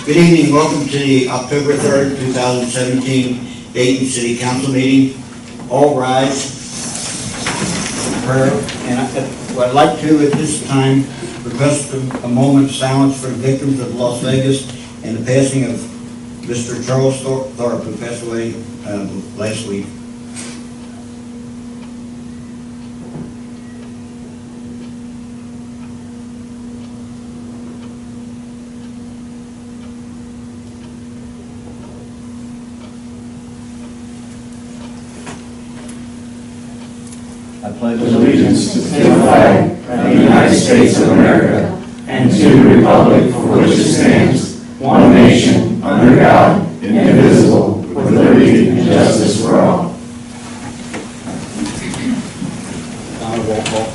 Good evening, welcome to the October 3rd, 2017 Dayton City Council meeting. All rise. Prayer. And what I'd like to at this time request a moment of silence for the victims of Las Vegas and the passing of Mr. Charles Thorpe, who passed away last week. I pledge allegiance to the flag of the United States of America and to the republic for which it stands, one nation, under God, indivisible, with liberty and justice for all. Roll call.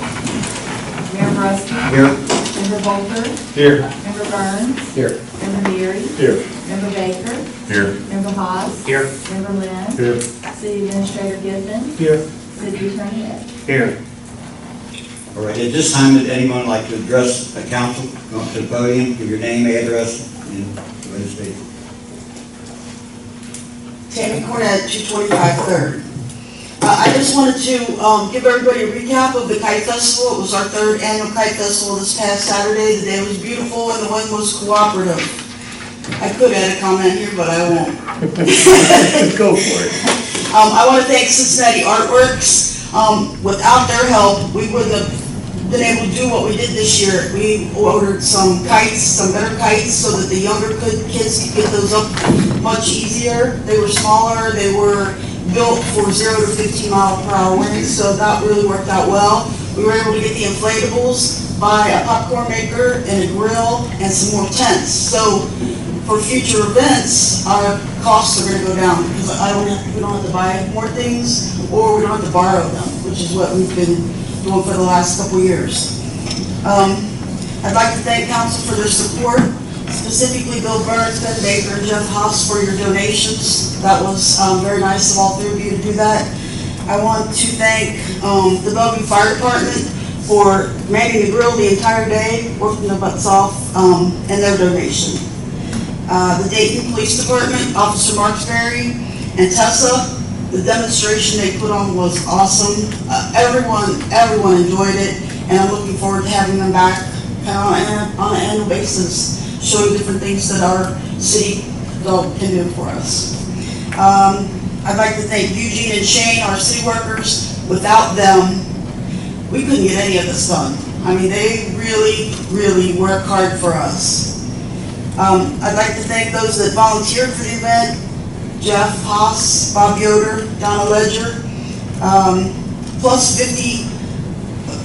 Mayor Bresky. Here. Member Bolter. Here. Member Burns. Here. Member Leary. Here. Member Baker. Here. Member Haas. Here. Member Lynn. Here. City Administrator Gibbon. Here. City Attorney Ed. Here. All right, at this time, would anyone like to address the council? Go up to the podium, give your name, address, and go ahead and state. Tammy Cornett, 225 3rd. I just wanted to give everybody a recap of the Kite Festival. It was our 3rd annual Kite Festival this past Saturday. The day was beautiful and the wind was cooperative. I could add a comment here, but I won't. Go for it. I want to thank Cincinnati Artworks. Without their help, we wouldn't have been able to do what we did this year. We ordered some kites, some better kites, so that the younger kids could get those up much easier. They were smaller, they were built for 0 to 15 mile per hour winds, so that really worked out well. We were able to get the inflatables, buy a popcorn maker and a grill and some more tents. So for future events, our costs are going to go down because we don't have to buy more things or we don't have to borrow them, which is what we've been doing for the last couple years. I'd like to thank council for their support, specifically Bill Burns, Ben Baker, and Jeff Haas for your donations. That was very nice of all three of you to do that. I want to thank the Bellevue Fire Department for manning the grill the entire day, working their butts off, and their donation. The Dayton Police Department, Officer Marksberry, and Tessa, the demonstration they put on was awesome. Everyone enjoyed it, and I'm looking forward to having them back kind of on an annual basis, showing different things that our city can do for us. I'd like to thank Eugene and Shane, our city workers. Without them, we couldn't get any of this done. I mean, they really work hard for us. I'd like to thank those that volunteered for the event: Jeff Haas, Bob Yoder, Donna Ledger, plus 50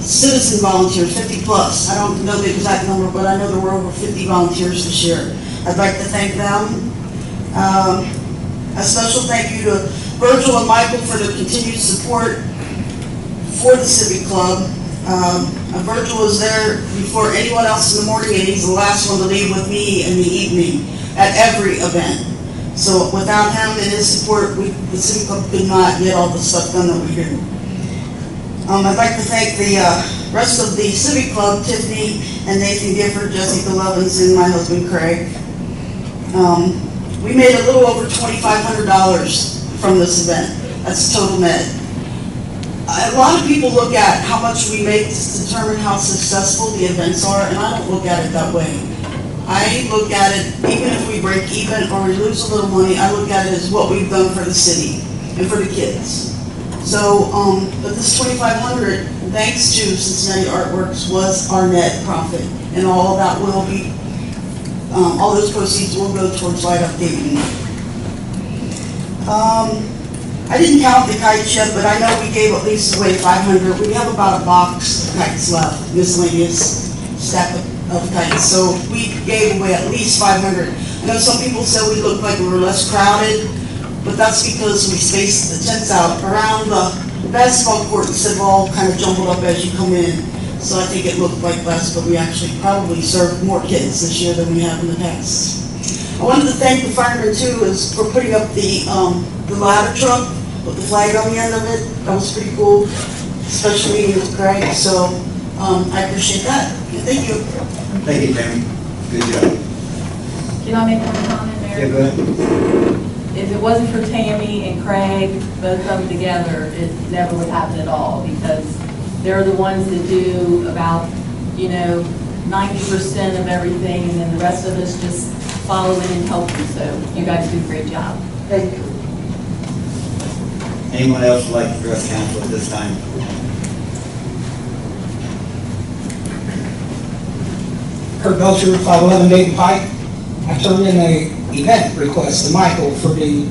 citizen volunteers, 50 plus. I don't know the exact number, but I know there were over 50 volunteers this year. I'd like to thank them. A special thank you to Virgil and Michael for their continued support for the Civic Club. Virgil was there before anyone else in the morning, and he's the last one to leave with me in the evening at every event. So without him and his support, the Civic Club could not get all the stuff done that we do. I'd like to thank the rest of the Civic Club, Tiffany and Nathan Gifford, Jessica Lovins, and my husband Craig. We made a little over $2,500 from this event. That's total net. A lot of people look at how much we make to determine how successful the events are, and I don't look at it that way. I look at it, even if we break even or we lose a little money, I look at it as what we've done for the city and for the kids. So, but this $2,500, thanks to Cincinnati Artworks, was our net profit, and all of that will be, all those proceeds will go towards Light Up Dayton. I didn't count the kites yet, but I know we gave at least away 500. We have about a box of kites left, miscellaneous stack of kites. So we gave away at least 500. I know some people said we looked like we were less crowded, but that's because we spaced the tents out around the basketball court instead of all kind of jumbled up as you come in. So I think it looked like less, but we actually probably served more kids this year than we have in the past. I wanted to thank the firemen too for putting up the ladder truck with the flag on the end of it. That was pretty cool, especially meeting with Craig. So I appreciate that. Thank you. Thank you, Tammy. Good job. Can I make one comment, Mayor? Yeah, go ahead. If it wasn't for Tammy and Craig, both of them together, it never would happen at all, because they're the ones that do about, 90% of everything, and then the rest of us just follow in and help you, so you guys do a great job. Thank you. Anyone else would like to address council at this time? Kurt Belcher, 511 Dayton Pike. I turned in a event request to Michael for the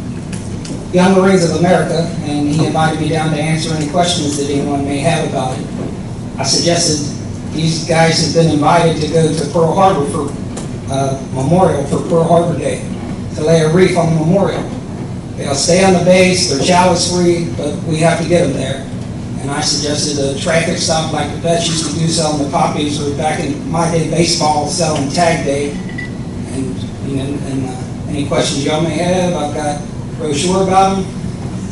Young Marines of America, and he invited me down to answer any questions that anyone may have about it. I suggested these guys have been invited to go to Pearl Harbor for memorial for Pearl Harbor Day, to lay a wreath on the memorial. They'll stay on the base, they're chalice free, but we have to get them there. And I suggested a traffic stop like the vets used to do, selling the poppies, or back in my day, baseball, selling tag day. And any questions y'all may have, I've got a brochure about them.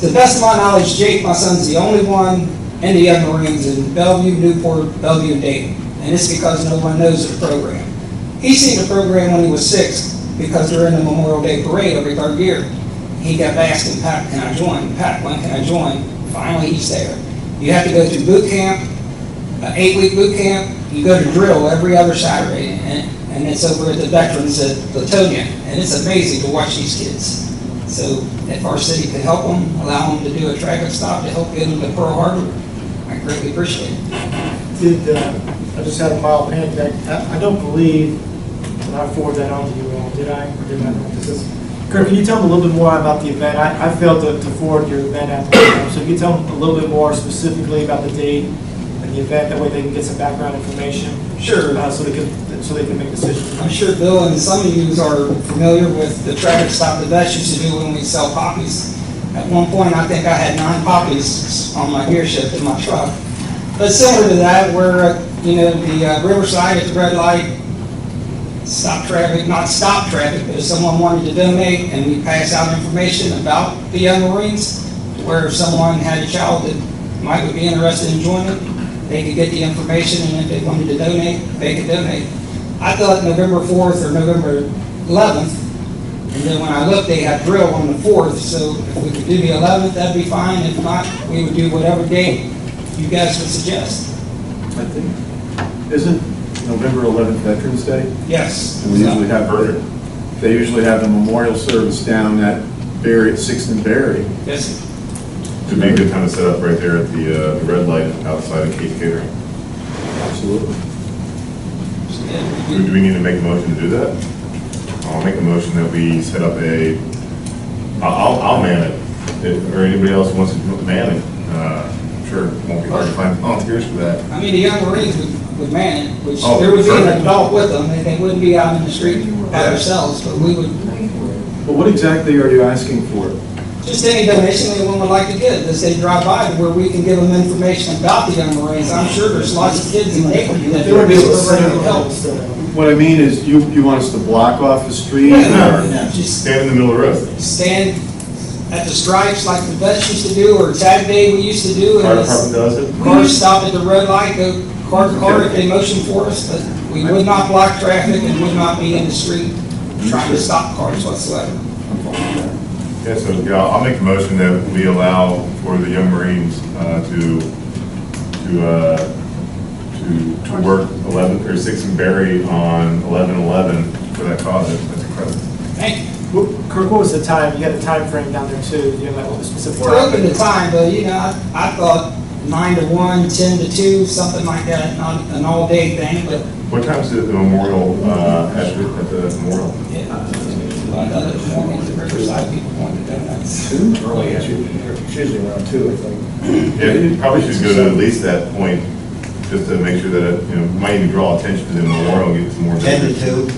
To the best of my knowledge, Jake, my son's the only one in the Young Marines in Bellevue, Newport, Bellevue, and Dayton. And it's because no one knows the program. He seen the program when he was 6, because they're in the Memorial Day Parade every 3rd year. He kept asking, Pat, can I join? Pat, when can I join? Finally, he's there. You have to go to boot camp, an 8-week boot camp. You go to drill every other Saturday, and it's over at the Veterans at Latonia, and it's amazing to watch these kids. So if our city could help them, allow them to do a traffic stop to help get them to Pearl Harbor, I greatly appreciate it. I just had a mild panic attack. I don't believe that I forwarded that on to you all, did I? Or did I not? Kurt, can you tell me a little bit more about the event? I failed to forward your event application, so can you tell them a little bit more specifically about the date and the event, that way they can get some background information? Sure. So they can make decisions. I'm sure Bill and some of you are familiar with the traffic stop the vets used to do when we sell poppies. At one point, I think I had 9 poppies on my gear shift in my truck. But similar to that, where, the Riverside at the red light, stop traffic, not stop traffic, but if someone wanted to donate, and we pass out information about the Young Marines, where if someone had a child that might be interested in joining, they could get the information, and if they wanted to donate, they could donate. I thought November 4th or November 11th, and then when I looked, they had drill on the 4th, so if we could do the 11th, that'd be fine. If not, we would do whatever date you guys would suggest. I think, isn't November 11th Veterans Day? Yes. And they usually have a memorial service down at 6th and Berry. Yes. It'd be a good time to set up right there at the red light outside of Cape Catering. Absolutely. Do we need to make a motion to do that? I'll make a motion that we set up I'll man it, or anybody else wants to man it. Sure, it won't be hard to find volunteers for that. I mean, the Young Marines would man it, which Oh, there would be an perfect. adult with them, and they wouldn't be out in the street by themselves, but we would, But what exactly are you asking for? just any donation anyone would like to give, as they drive by, where we can give them information about the Young Marines. I'm sure there's lots of kids in Dayton that They would be able to this program would help. What I mean is, you want us to block off the street? Yeah, or- just Stand in the middle of the road. stand at the stripes like the vets used to do, or tag day we used to do. Fire and department does it. cars stop at the red light, go car to car if they motion for us, but we would not block traffic and would not be in the street trying to stop cars whatsoever. Yeah, so I'll make a motion that we allow for the Young Marines to work 11 or 6 and Berry on 11/11 for that cause. That's incredible. Thank you. Kirk, what was the time? You had a time frame down there too. Do you have a specific time? We're open to time, but I thought 9 to 1, 10 to 2, something like that, not an all-day thing, but What time's the memorial at the memorial? other mornings, the Riverside people wanted to donate. Early, it's usually around 2, I think. Yeah, you probably should go to at least that point, just to make sure that it might even draw attention to the memorial, and get some more. 10 to visitors. 2.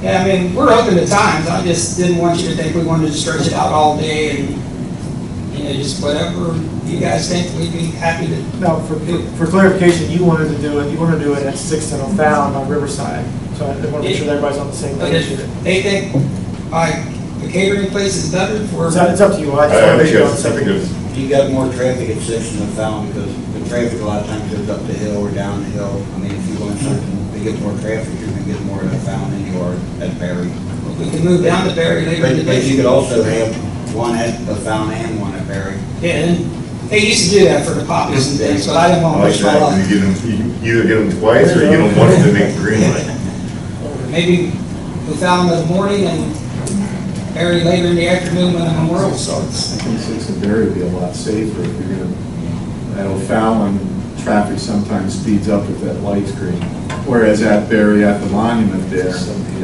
Yeah, I mean, we're open to times, I just didn't want you to think we wanted to stretch it out all day and, just whatever you guys think, we'd be happy to. Now, for clarification, you wanted to do it at 6th and O'Fallon on Riverside. So I want to make sure that everybody's on the same But page if here. they think, the catering place is better for. So it's up to you. I just I want to make think sure. that's, I think it's, You got more traffic at 6 than the Fountain, because the traffic a lot of times goes up the hill or down the hill. I mean, if you want something to get more traffic, you're gonna get more at the Fountain than you are at Berry. We can move down to Berry later in the But you day. could also have one at the Fountain and one at Berry. Yeah, and they used to do that for the poppies and things, but I didn't want to Like waste my that, life. you either get them twice or you get them once to make the green light. Maybe we found them in the morning and Berry later in the afternoon when the memorial starts. I think Sixth and Berry would be a lot safer if you're gonna, at O'Fallon, traffic sometimes speeds up with that light screen. Whereas at Berry, at the monument there,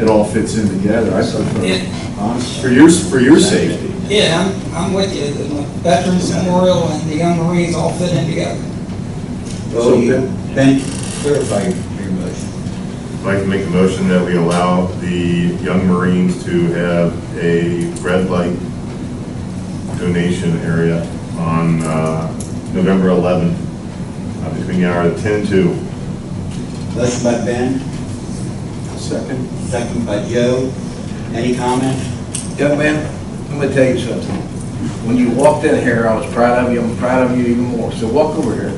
it all fits in together. I prefer, honestly, for your safety. Yeah, I'm with you. The Veterans Memorial and the Young Marines all fit in together. Well, you, Ben, clarify your motion. I'd like to make the motion that we allow the Young Marines to have a red light donation area on November 11th, between the hour of 10 and 2. Motion by Ben, Second. second by Joe. Any comments? Young man, I'm gonna tell you something. When you walked in here, I was proud of you, I'm proud of you even more, so walk over here.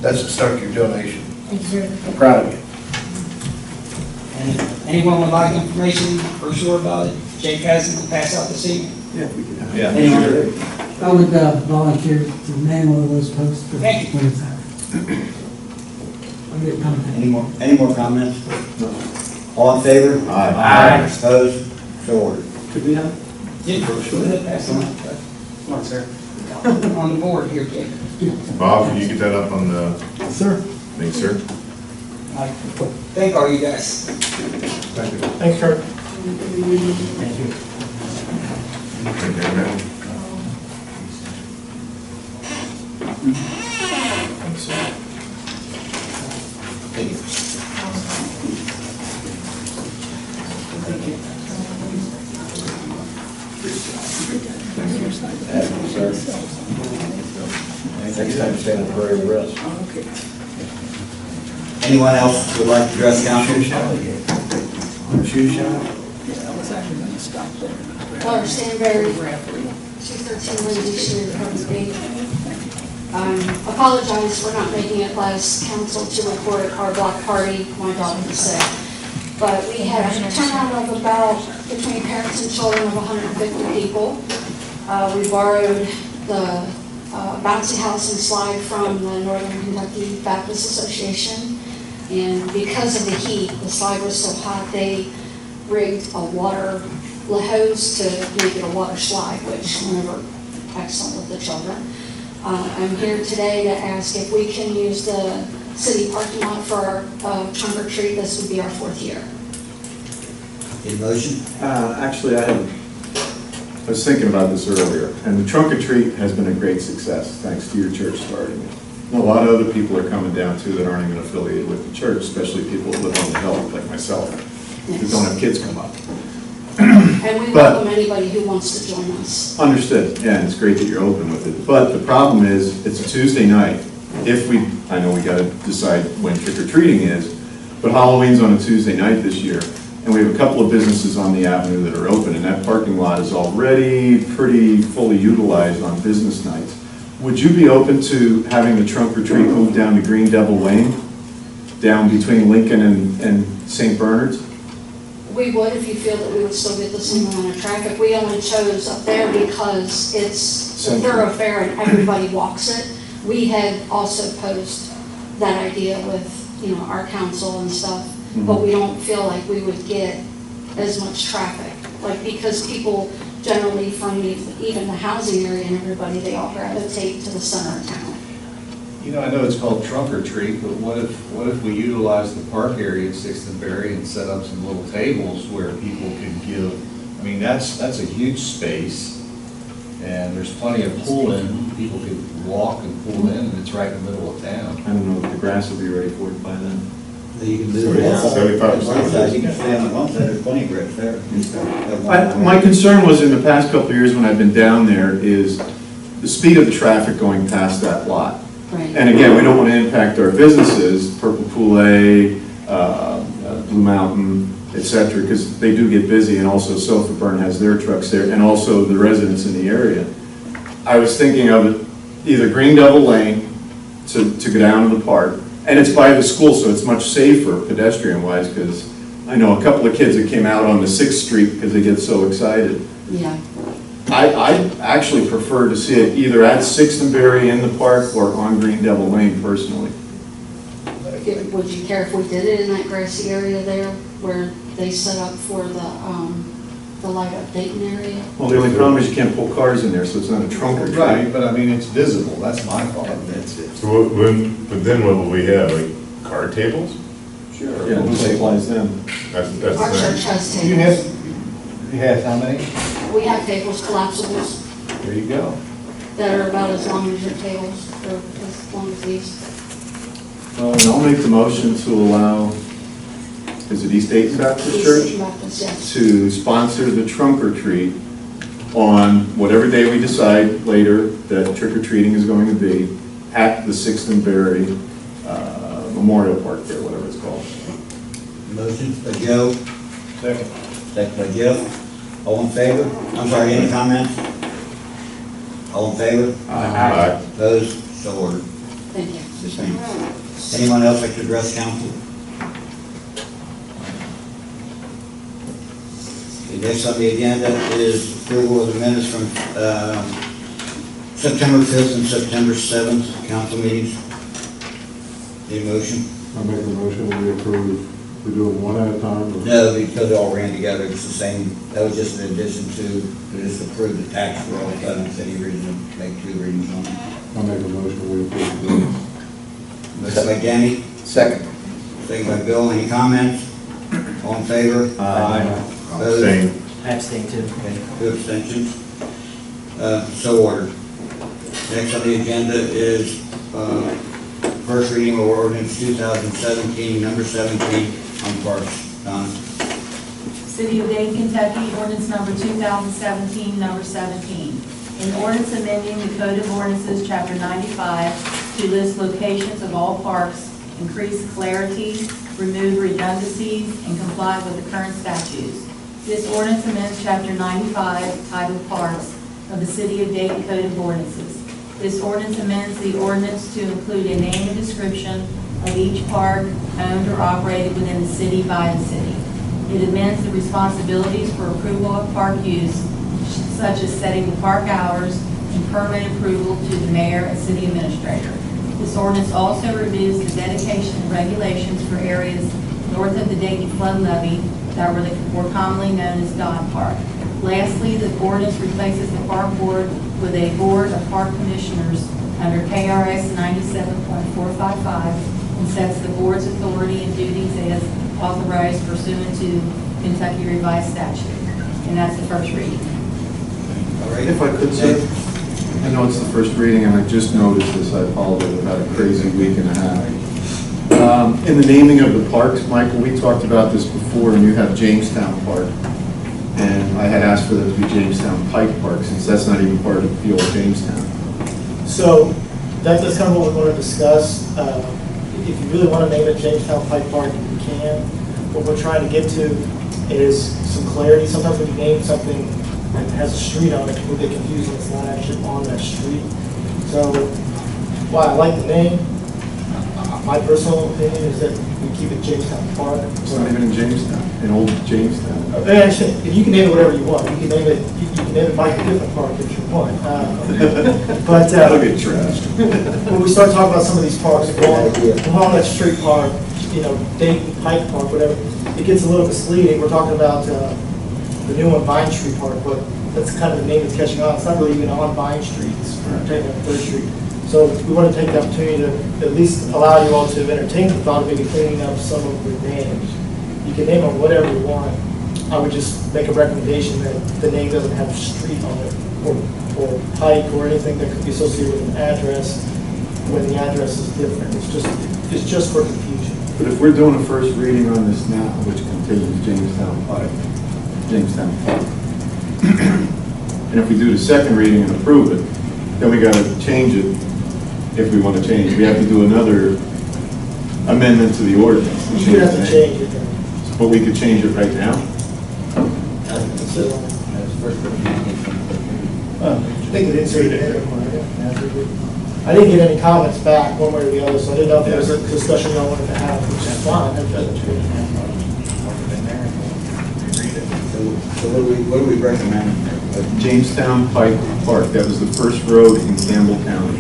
That's the start of your donation. I'm proud of you. And if anyone would like information or sure about it, Jake has it to pass out this evening. Yeah, if we could have. Yeah. Anyone? I would volunteer to man one of those posts for Thank you. when it's out. I'll get contact. Any more comments? All in favor? Aye. Opposed? So ordered. Could we have? Yeah, go ahead, pass them out. Come on, sir. On the board here, Jake. Bob, can you get that up on the, Sir. thanks, sir? I thank all you guys. Thanks, Kurt. Right there, man. Next time, stand in prayer of rest. Anyone else would like to address council? Shoe shine? Laura Stanberry, 213 Lindsay Street, Harvard Gate. Apologize for not making it last council to report our block party. My daughter was sick. But we had a turnout of about, between parents and children, of 150 people. We borrowed the bouncy house and slide from the Northern Kentucky Baptist Association. And because of the heat, the slide was so hot, they rigged a water hose to make it a water slide, which were excellent with the children. I'm here today to ask if we can use the city parking lot for our trunk or treat. This would be our 4th year. In motion? Actually, I was thinking about this earlier, and the trunk or treat has been a great success, thanks to your church starting it. And a lot of other people are coming down too that aren't even affiliated with the church, especially people that live on the hill, like myself, who don't have kids come up. And we But- welcome anybody who wants to join us. Understood, yeah, and it's great that you're open with it, but the problem is, it's a Tuesday night. I know we gotta decide when trick or treating is, but Halloween's on a Tuesday night this year, and we have a couple of businesses on the avenue that are open, and that parking lot is already pretty fully utilized on business nights. Would you be open to having the trunk or treat move down to Green Devil Lane, down between Lincoln and St. Bernard's? We would, if you feel that we would still get the same amount of traffic. We only chose up there because it's a thoroughfare and everybody walks it. We had also posed that idea with, our council and stuff, but we don't feel like we would get as much traffic. Like, because people generally from even the housing area and everybody, they all gravitate to the center of town. I know it's called trunk or treat, but what if we utilize the park area at Sixth and Berry and set up some little tables where people could give, that's a huge space, and there's plenty of pull-in, people could walk and pull in, and it's right in the middle of town. I don't know if the grass will be ready for it by then. You can do it now. 75%. One side, you can stay on the one side, there's plenty of grips there. My concern was in the past couple of years when I've been down there is the speed of the traffic going past that lot. Right. And again, we don't want to impact our businesses, Purple Poulet, Blue Mountain, et cetera, because they do get busy, and also Sofa Burn has their trucks there, and also the residents in the area. I was thinking of it, either Green Devil Lane to go down to the park, And it's by the school, so it's much safer pedestrian-wise, because I know a couple of kids that came out on the 6th Street because they get so excited. Yeah. I actually prefer to see it either at 6th and Berry in the park or on Green Devil Lane personally. Would you care if we did it in that grassy area there where they set up for the light up Dayton area? Well, the only problem is you can't pull cars in there, so it's not a trunk or treat. Right, but I mean, it's visible, that's my thought. That's it. So but then what will we have, like card tables? Sure. Yeah, who supplies them? That's Our the church has You tables. have how many? We have tables, collapsibles, There you go. that are about as long as your tables, or as long as these. Well, and I'll make the motion to allow, is it East Dayton Baptist Church? Baptist, yes. To sponsor the trunk or treat on whatever day we decide later that trick or treating is going to be at the 6th and Berry Memorial Park there, whatever it's called. Motion by Joe, Second. second by Jeff. All in favor? I'm sorry, any comments? All in favor? Aye. Opposed? So ordered. Thank you. Yes, ma'am. Anyone else like to address council? Okay, next on the agenda is approval of the minutes from September 5th and September 7th council meetings. Any motion? I make a motion, we approve, we do it one at a time? or- No, because they all ran together, it's the same, that was just in addition to just approve the tax roll, I don't see any reason to make two readings on it. I make a motion, we approve the minutes. Motion by Danny, Second. second by Bill, any comments? All in favor? Aye. Opposed? Same. I abstain too. Okay, 2 abstentions. So ordered. Next on the agenda is first reading of ordinance 2017, number 17 on parks. Donna? City of Dayton, Kentucky, ordinance number 2017, number 17. An ordinance amending the Code of Ordinances, Chapter 95, to list locations of all parks, increase clarity, remove redundancies, and comply with the current statutes. This ordinance amends Chapter 95, titled Parks, of the City of Dayton Code of Ordinances. This ordinance amends the ordinance to include a name and description of each park owned or operated within the city by the city. It amends the responsibilities for approval of park use, such as setting the park hours and permit approval to the mayor and city administrator. This ordinance also removes the dedication and regulations for areas north of the Dayton flood levee that were commonly known as Dodd Park. Lastly, the ordinance replaces the park board with a board of park commissioners under KRS 97.455 and sets the board's authority and duties as authorized pursuant to Kentucky Revised Statute. And that's the first reading. All right. If I could, sir, I know it's the first reading and I just noticed this, I apologize, I've had a crazy week and a half. In the naming of the parks, Michael, we talked about this before, and you have Jamestown Park. And I had asked for that to be Jamestown Pike Park, since that's not even part of the old Jamestown. So that's kind of what we want to discuss. If you really want to name it Jamestown Pike Park, you can. What we're trying to get to is some clarity. Sometimes when you name something that has a street on it, people get confused when it's not actually on that street. So while I like the name, my personal opinion is that we keep it Jamestown Park. It's not even in Jamestown, in old Jamestown. Actually, if you can name it whatever you want, you can name it. You can name it Mike a different park if you want. But That'll get trashed. when we start talking about some of these parks, Walnut Street Park, Dayton Pike Park, whatever, it gets a little misleading. We're talking about the new one, Vine Street Park, but that's kind of the name that's catching on. It's not really even on Vine Street. It's taking up 3rd Street. So we want to take the opportunity to at least allow you all to entertain the thought of maybe cleaning up some of the names. You can name them whatever you want. I would just make a recommendation that the name doesn't have street on it, or pike, or anything that could be associated with an address when the address is different. It's just for confusion. But if we're doing a first reading on this now, which contains Jamestown Park, and if we do the second reading and approve it, then we got to change it. If we want to change, we have to do another amendment to the ordinance. You should have to change it. But we could change it right now? They could insert it in. I didn't get any comments back one way or the other, so I didn't know if there was a discussion y'all wanted to have, which is fine. So what do we recommend? Jamestown Pike Park, that was the first road in Campbell County.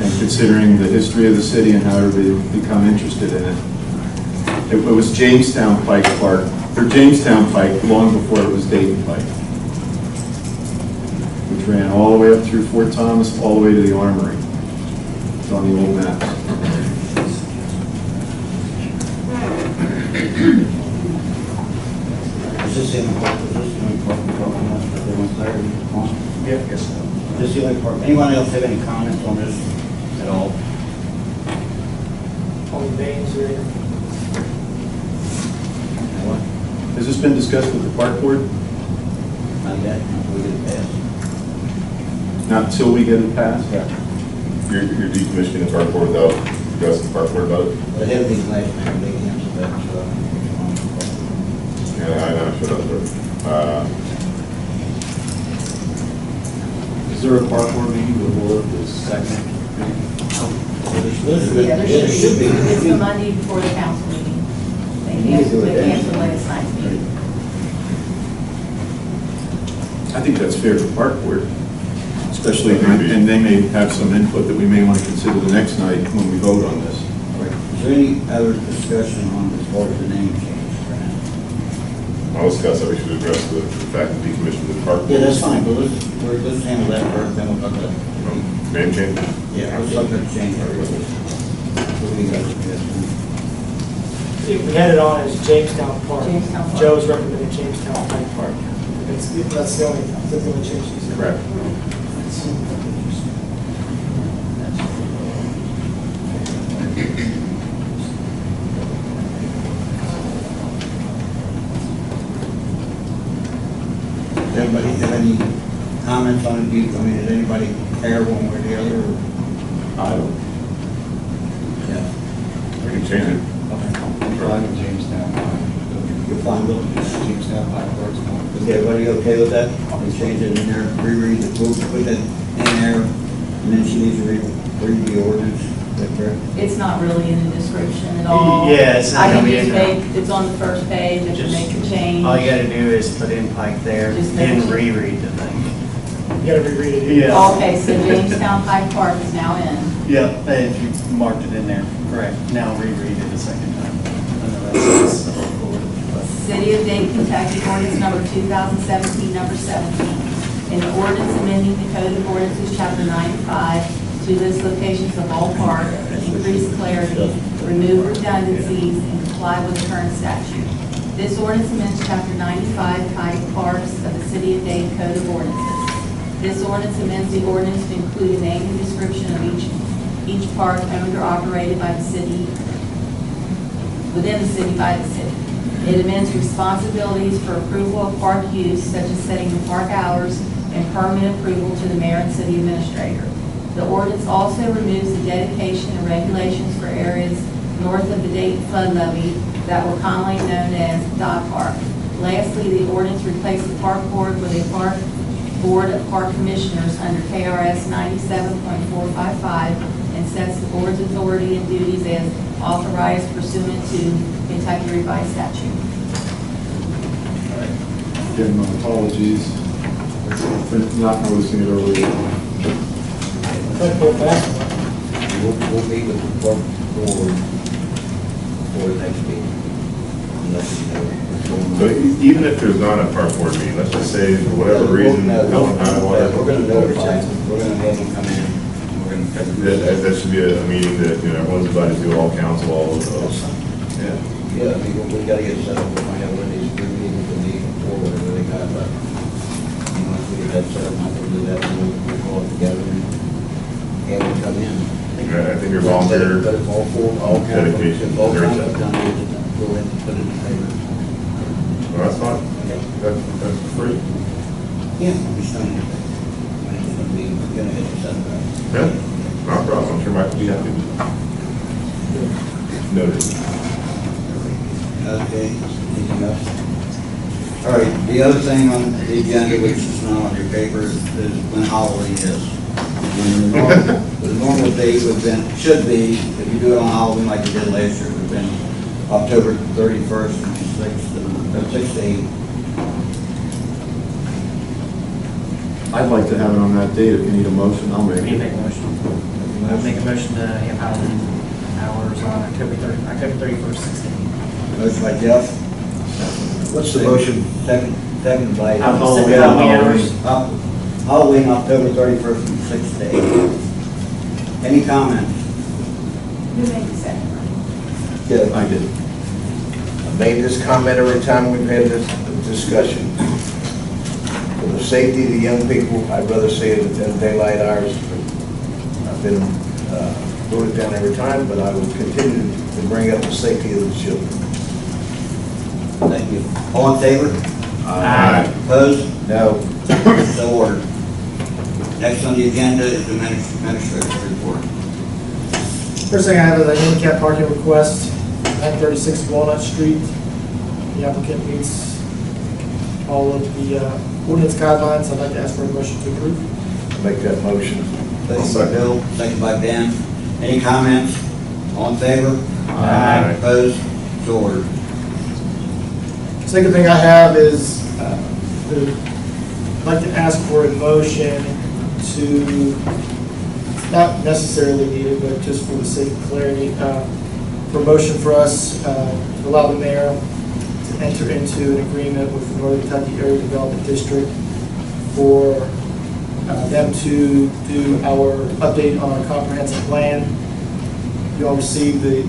And considering the history of the city and how everybody become interested in it, it was Jamestown Pike Park, or Jamestown Pike, long before it was Dayton Pike, which ran all the way up through Fort Thomas, all the way to the Armory. It's on the old maps. Is this the only part we're talking about, that they want clarity on? Yeah, yes. Is this the only part? Anyone else have any comments on this at all? On the veins or anything. Anyone? Has this been discussed with the park board? Not yet, until we get it passed. Not until we get it passed? You're decommissioning the park board without discussing the park board about it? But they have these last name, they answer that, so. Yeah, I know, shut up, but, Is there a park board meeting before the second? Yeah, There should be. It's the Monday before the council meeting. They canceled last night's meeting. I think that's fair to the park board, especially, and they may have some input that we may want to consider the next night when we vote on this. Is there any other discussion on as far as the name change for now? I'll discuss that, we should address the fact that decommission the park board. Yeah, that's fine, but let's handle that first, then we'll talk about. Name change? Yeah, let's talk about change. What do you guys suggest? We had it on as Jamestown Park. Jamestown Park. Joe's recommending Jamestown Pike Park. That's the only change. Correct. Does anybody have any comments on it? I mean, does anybody care one way or the other? I don't. Yeah. We can change it. Fine with Jamestown. You're fine with it? Jamestown Pike Park's fine. Is everybody okay with that? We change it in there, reread it, we'll put that in there, and then she needs to read the ordinance, is that correct? It's not really in the description at all. Yeah, it's not I gonna can be just in there. make, it's on the first page, I can Just- make a change. All you gotta do is put in Pike there Just and make- reread the thing. You gotta reread it. Yeah. Okay, so Jamestown Pike Park is now in. Yeah, if you marked it in there, correct. Now reread it a second time. I know that's a little cool. City of Dayton, Kentucky, ordinance number 2017, number 17. An ordinance amending the Code of Ordinances, Chapter 95, to list locations of all parks, increase clarity, remove redundancies, and comply with the current statute. This ordinance amends Chapter 95, Pike Parks of the City of Dayton Code of Ordinances. This ordinance amends the ordinance to include a name and description of each park owned or operated by the city, within the city by the city. It amends responsibilities for approval of park use, such as setting the park hours and permit approval to the mayor and city administrator. The ordinance also removes the dedication and regulations for areas north of the Dayton flood levee that were commonly known as Dog Park. Lastly, the ordinance replaced the park board with a park board of park commissioners under KRS 97.455 and sets the board's authority and duties as authorized pursuant to Kentucky Revised Statute. Again, my apologies for not noticing it earlier. We'll meet with the park board for the next meeting. Unless you know what's going on. So even if there's not a park board meeting, let's just say for whatever reason, We're Helen Highwater. gonna notify them, we're gonna have them come in, and we're gonna. That should be a meeting that, you know, everyone's invited to, all council, all of those. Yeah. Yeah, I mean, we gotta get set up, we'll find out when these three meetings will be, or whatever they got, but, you know, if we get that set up, we'll do that, and we'll call it together and have them come in. I think your volunteer But if all four, all council, dedication if all deserves council that. done it, we'll have to put it in favor. Well, that's fine. That's free. Yeah, we're starting to, when it's gonna be, we're gonna hit the sunrise. Yeah, not a problem. I'm sure Mike will be happy. Noted. Okay, anything else? All right, the other thing on the agenda, which is not on your paper, is when Halloween is. And the normal date would have been, should be, if you do it on Halloween like you did last year, would have been October 31st from 6 to 8. I'd like to have it on that date. If you need a motion, I'll make Can you it. make a motion? I'll make a motion to have Halloween hours on October 31st, 16. Motion by Jeff. What's the motion? Second by. Halloween hours. Halloween, October 31st from 6 to 8. Any comments? Who made the second? Good. I did. I made this comment every time we've had this discussion. For the safety of the young people, I'd rather say it than daylight hours. I've been voted down every time, but I will continue to bring up the safety of the children. Thank you. All in favor? Aye. Opposed? No. So ordered. Next on the agenda is the administrator's report. First thing I have is a handicap parking request, 936 Walnut Street. The applicant meets all of the ordinance guidelines. I'd like to ask for a motion to approve. Make that motion. Motion by Bill, second by Ben. Any comments? All in favor? Aye. Opposed? So ordered. Second thing I have is, I'd like to ask for a motion to, not necessarily needed, but just for the sake of clarity, for motion for us to allow the mayor to enter into an agreement with the Northern Kentucky Area Development District for them to do our update on our comprehensive plan. You all received the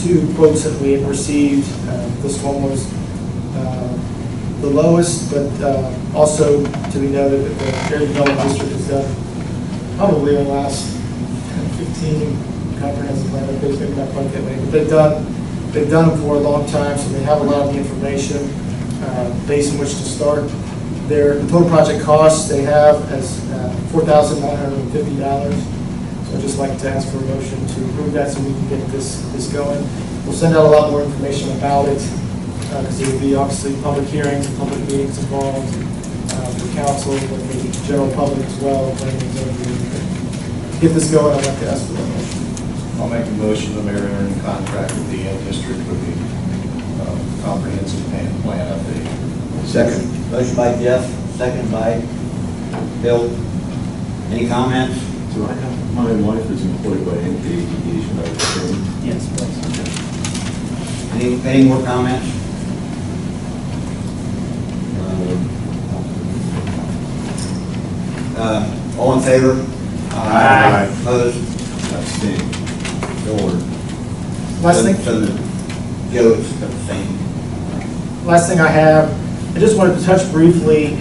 two quotes that we have received. This one was the lowest, but also to be noted that the Area Development District has done probably in the last 15 comprehensive plan updates, maybe not quite that many, but they've done them for a long time, so they have a lot of the information base in which to start. The total project costs they have as $4,950. So I'd just like to ask for a motion to approve that so we can get this going. We'll send out a lot more information about it because there will be obviously public hearings and public meetings involved for council and the general public as well. Get this going, I'd like to ask for that motion. I'll make a motion, the mayor enter in contract with the district with the comprehensive plan update. Second. Motion by Jeff, second by Bill. Any comments? Do I have, my wife is employed by NKDD, should I assume? Yes, please. Any more comments? All in favor? Aye. Opposed? Abstained. So ordered. Last thing. So Joe's abstained. Last thing I have, I just wanted to touch briefly,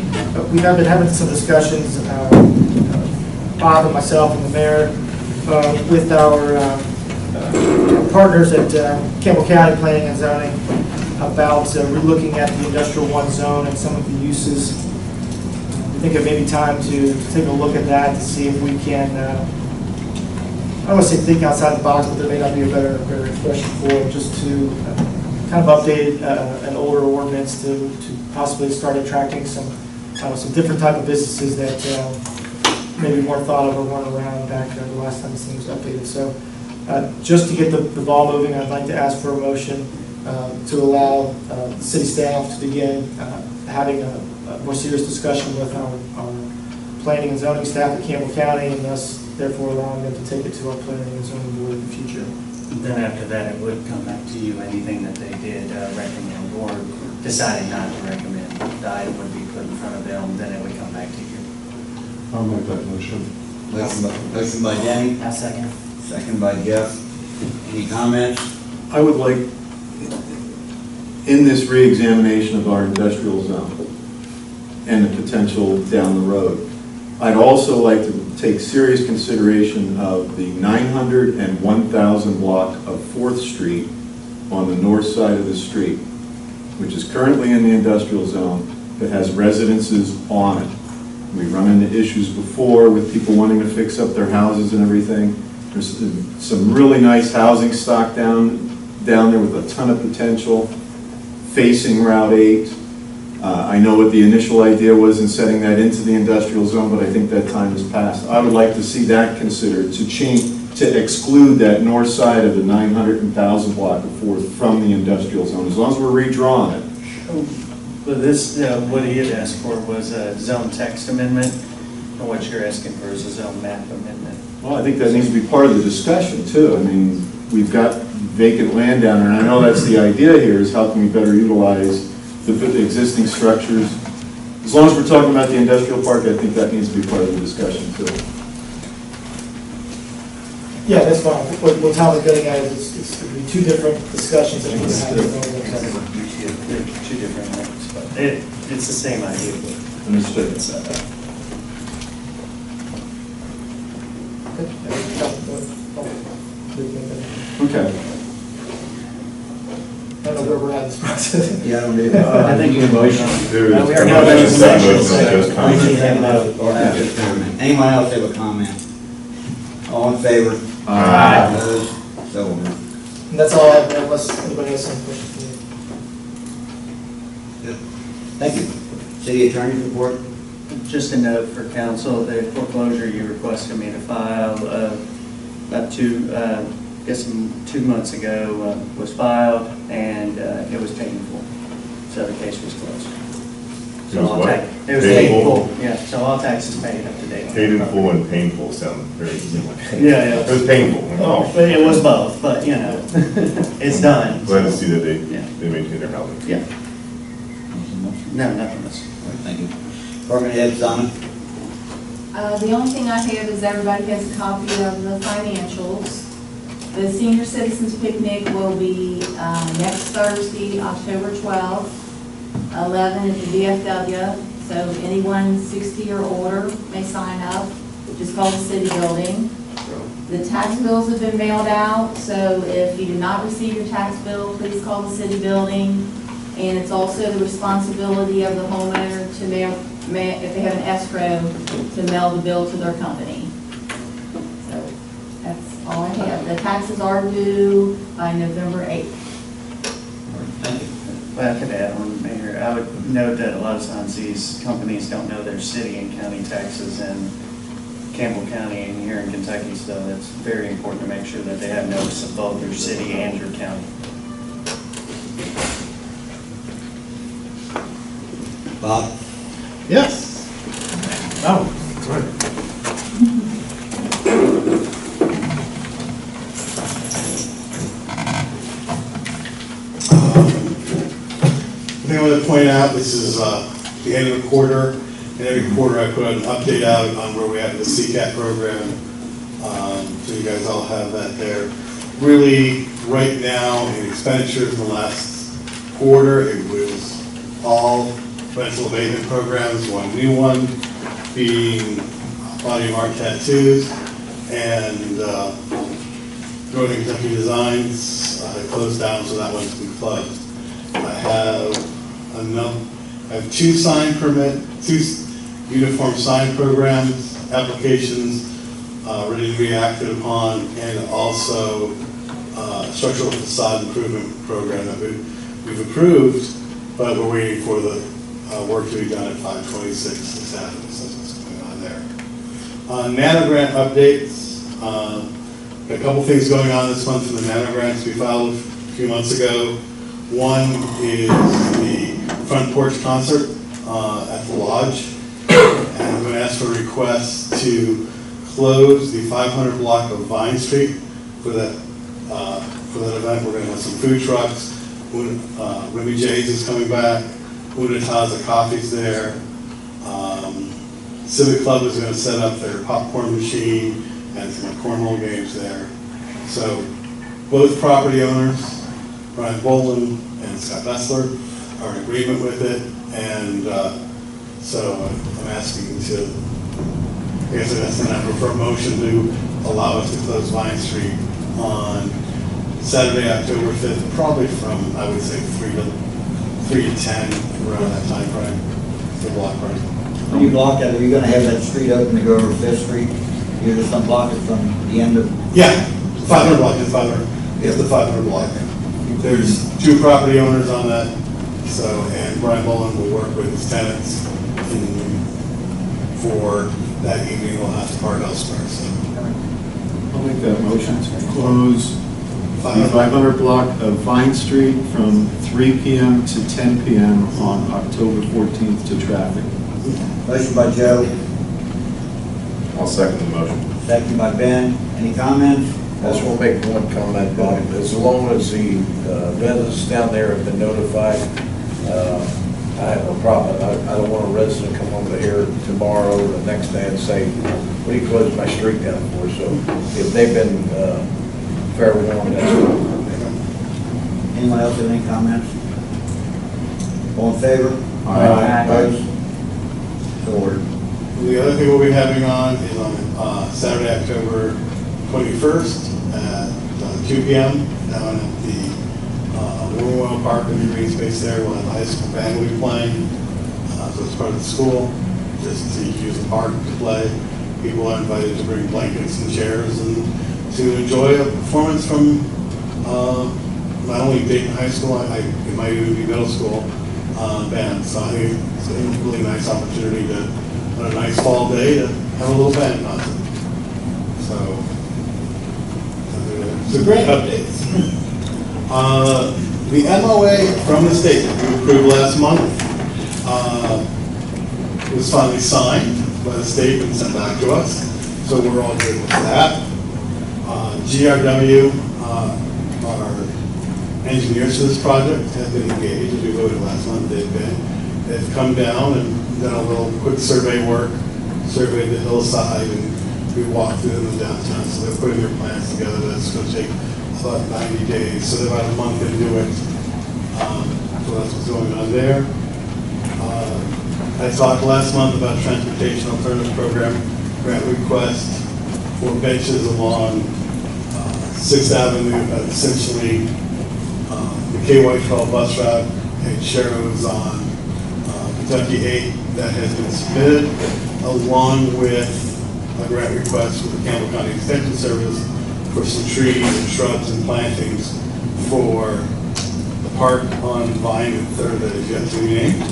we have been having some discussions, Bob and myself and the mayor, with our partners at Campbell County Planning and Zoning about relooking at the Industrial 1 zone and some of the uses. I think it may be time to take a look at that to see if we can, I don't want to say think outside the box, but there may not be a better expression for it, just to kind of update an older ordinance to possibly start attracting some different type of businesses that maybe weren't thought of or weren't around back the last time this thing was updated. So just to get the ball moving, I'd like to ask for a motion to allow the city staff to begin having a more serious discussion with our planning and zoning staff at Campbell County, and thus therefore allowing them to take it to our planning and zoning board in the future. Then after that, it would come back to you, anything that they did recommend or decided not to recommend. The item would be put in front of them, then it would come back to you. I'll make that motion. Motion by Danny, A second. second by Jeff. Any comments? I would like, in this reexamination of our industrial zone and the potential down the road, I'd also like to take serious consideration of the 900 and 1000 block of 4th Street on the north side of the street, which is currently in the industrial zone, that has residences on it. We run into issues before with people wanting to fix up their houses and everything. There's some really nice housing stock down there with a ton of potential, facing Route 8. I know what the initial idea was in setting that into the industrial zone, but I think that time has passed. I would like to see that considered, to change, to exclude that north side of the 900 and 1000 block of Fourth from the industrial zone, as long as we're redrawing it. But this, what he had asked for was a zone text amendment, and what you're asking for is a zone map amendment. Well, I think that needs to be part of the discussion too. I mean, we've got vacant land down there, and I know that's the idea here, is how can we better utilize the existing structures. As long as we're talking about the industrial park, I think that needs to be part of the discussion too. Yeah, that's fine. What Tom is getting at is it's going to be two different discussions that we're going to have. They're two different things, but it's the same idea. Understood. Okay. I don't know where we're at in this process. Yeah, I don't need I think you motion. There is We are a now motion, in second, session, just so comment. we can have Or just comment. Anyone else have a comment? All in favor? Aye. Opposed? So ordered. And that's all I have, unless anybody has some questions for me. Thank you. City Attorney's report? Just a note for council, the foreclosure you requested me to file up to, I guess 2 months ago was filed, and it was painful. So the case was closed. It So was all what? tax- It was painful, yeah, so all taxes paid up to date. Paid in full and painful sound very similar. Yeah. It was painful. Oh, but it was both, but you know, it's done. Glad to see that Yeah. they maintain their housing. Yeah. No, nothing else. Thank you. Department Head Donna? The only thing I have is everybody has a copy of the financials. The senior citizens picnic will be next Thursday, October 12th, 11 at the VFW. So anyone 60 or older may sign up. Just call the city building. The tax bills have been mailed out, so if you did not receive your tax bill, please call the city building. And it's also the responsibility of the homeowner to mail, if they have an escrow, to mail the bill to their company. So that's all I have. The taxes are due by November 8th. Thank you. Well, I could add on, Mayor, I would note that a lot of times these companies don't know their city and county taxes in Campbell County and here in Kentucky, so it's very important to make sure that they have notice of both your city and your county. Bob? Yes. Oh, that's right. I think I want to point out, this is the end of the quarter, and every quarter I put an update out on where we are in the CCAT program, so you guys all have that there. Really, right now, in expenditures in the last quarter, it was all rental abatement programs, one new one being Body of Art Tattoos, and Northern Kentucky Designs closed down, so that one's been closed. I have two uniform sign programs, applications ready to be acted upon, and also structural facade improvement program that we've approved, but we're waiting for the work to be done at 526 this Avenue, so that's what's going on there. Nano grant updates. Got a couple things going on this month for the nano grants we filed a few months ago. One is the front porch concert at the lodge, and I'm going to ask for a request to close the 500 block of Vine Street for that event. We're going to have some food trucks. Ruby J's is coming back. Unitaza Coffee's there. Civic Club is going to set up their popcorn machine and some cornhole games there. So both property owners, Brian Boland and Scott Bessler, are in agreement with it, and so I'm asking to, I guess that's an effort for a motion to allow us to close Vine Street on Saturday, October 5th, probably from, I would say, 3 to 10, around that time frame, for block party. When you block that, are you gonna have that street open to go over Fifth Street? You're just unblock it from the end of? Yeah, 500 block, it's 500, it's the 500 block. There's two property owners on that So, and Brian Mullen will work with his tenants for that evening. They'll have to park elsewhere, so. I'll make that motion to close the 500 block of Vine Street from 3 PM to 10 PM on October 14th to traffic. Motion by Joe, I'll second the motion. second by Ben. Any comments? I just want to make one comment, Bob. As long as the residents down there have been notified, I have no problem. I don't want a resident to come over here tomorrow or the next day and say, what do you close my street down for? So if they've been fair warned, that's fine. Anyone else have any comments? All in favor? Aye. Opposed? So ordered. The other thing we'll be having on is on Saturday, October 21st at 2 PM down at the Willow Park in the green space there. We'll have the high school band will be playing, so it's part of the school, just to use the park to play. People are invited to bring blankets and chairs and to enjoy a performance from not only Dayton High School, it might even be middle school band. So I think it's a really nice opportunity to, on a nice fall day, to have a little band concert. So it's a great update. The MOA from the state that we approved last month was finally signed by the state and sent back to us. So we're all good with that. GRW, our engineers for this project, have been engaged. As we voted last month, they've come down and done a little quick survey work, surveyed the hillside, and we walked through them in downtown. So they're putting their plans together. That's going to take about 90 days. So they're about a month into it. So that's what's going on there. I talked last month about Transportation Alternatives Program grant request for benches along 6th Avenue, essentially the KY12 bus route. It shows on Kentucky 8 that has been submitted, along with a grant request for the Campbell County Extension Service for some trees and shrubs and plantings for the park on Vine and 3rd that is yet to be named.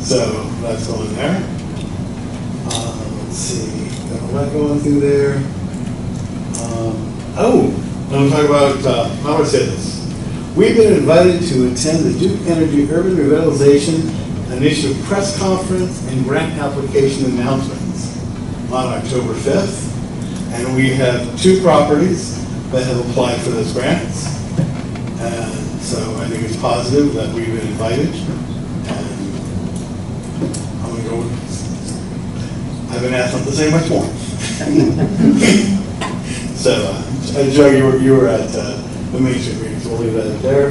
So that's going there. Let's see, got a lot going through there. I'm talking about, how would I say this? We've been invited to attend the Duke Energy Urban Revitalization Initiative Press Conference and Grant Application Announcements on October 5th. And we have 2 properties that have applied for those grants. And so I think it's positive that we've been invited. And I'm going to go with, I've been asked not to say much more. So, Joe, you were at the Main Street meeting, so we'll leave that there.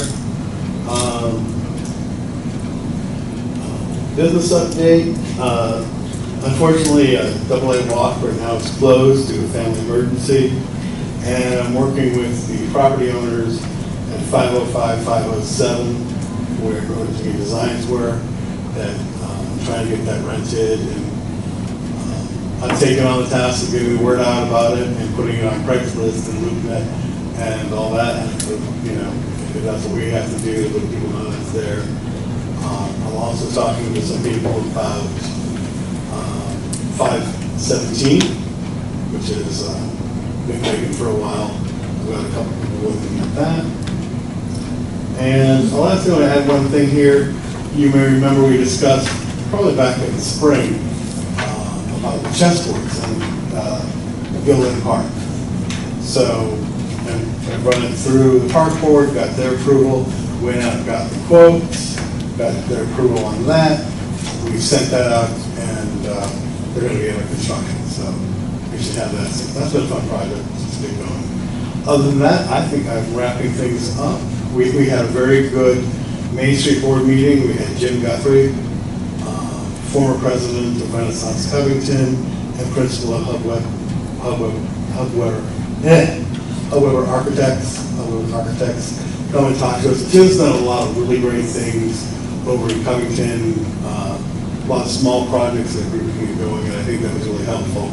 Business update. Unfortunately, AA Walk right now is closed due to family emergency, and I'm working with the property owners at 505, 507, where Emergency Designs were, that I'm trying to get that rented, and I'm taking on the task of getting the word out about it and putting it on Craigslist and LoopNet and all that. And, you know, if that's what we have to do to let people know that's there. I'm also talking to some people about 517, which has been taken for a while. I've got a couple people looking at that. And the last thing, I had one thing here. You may remember we discussed probably back in the spring about the chessboards in Gilliland Park. So, and I run it through the park board, got their approval, went out and got the quotes, got their approval on that. We sent that out, and they're going to be under construction. So we should have that. That's been a fun project to get going. Other than that, I think I'm wrapping things up. We had a very good Main Street Board meeting. We had Jim Guthrie, former president of Renaissance Covington and principal of Hubweber Architects, come and talk to us. Jim's done a lot of really great things over in Covington, a lot of small projects that we were getting going, and I think that was really helpful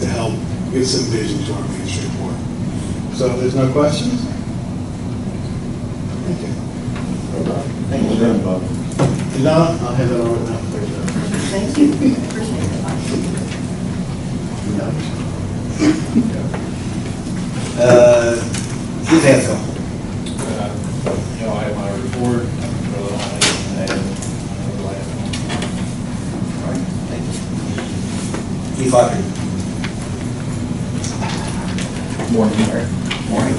to help give some vision to our Main Street Board. So if there's no questions? Thank you. Thank you, Well sir. done, Bob. Donna, I'll hand that over now. Thank you. Appreciate it. Chief Hansel. You know, I have my report, really on it, and the last one. All right, thank you. Chief Audrey. Morning, Mayor. Morning.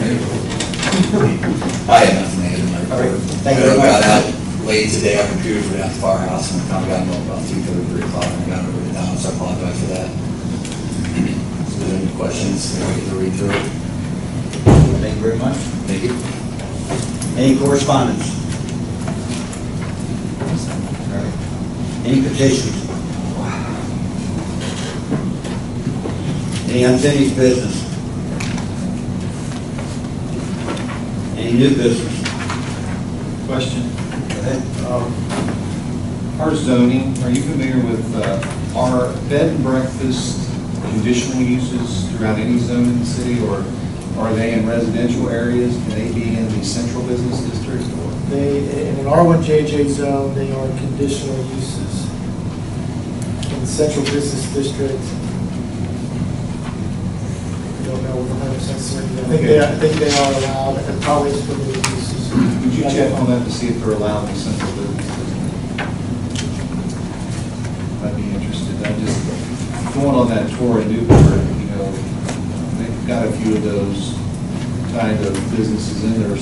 I have nothing to add in my All right, report. thank you I very much. got out late today, our computers were down at the firehouse, and I kind of got them about 2:30, 3 o'clock, and I got it written down, so I apologize for that. If there's any questions, I get to read through it. Thank you very much. Thank you. Any correspondence? All right. Any petitions? Any unfinished business? Any new business? Question. Go ahead. Our zoning, are you familiar with our bed and breakfast conditional uses throughout any zone in the city, or are they in residential areas? Can they be in the central business district? Or They, in an R1JJ zone, they are conditional uses. In the central business district, I don't know with 100% certainty. I think they are allowed, and probably is permitted uses. would you check on that to see if they're allowed in the central business district? I'd be interested. I just, going on that tour in Newport, you know, they've got a few of those kind of businesses in their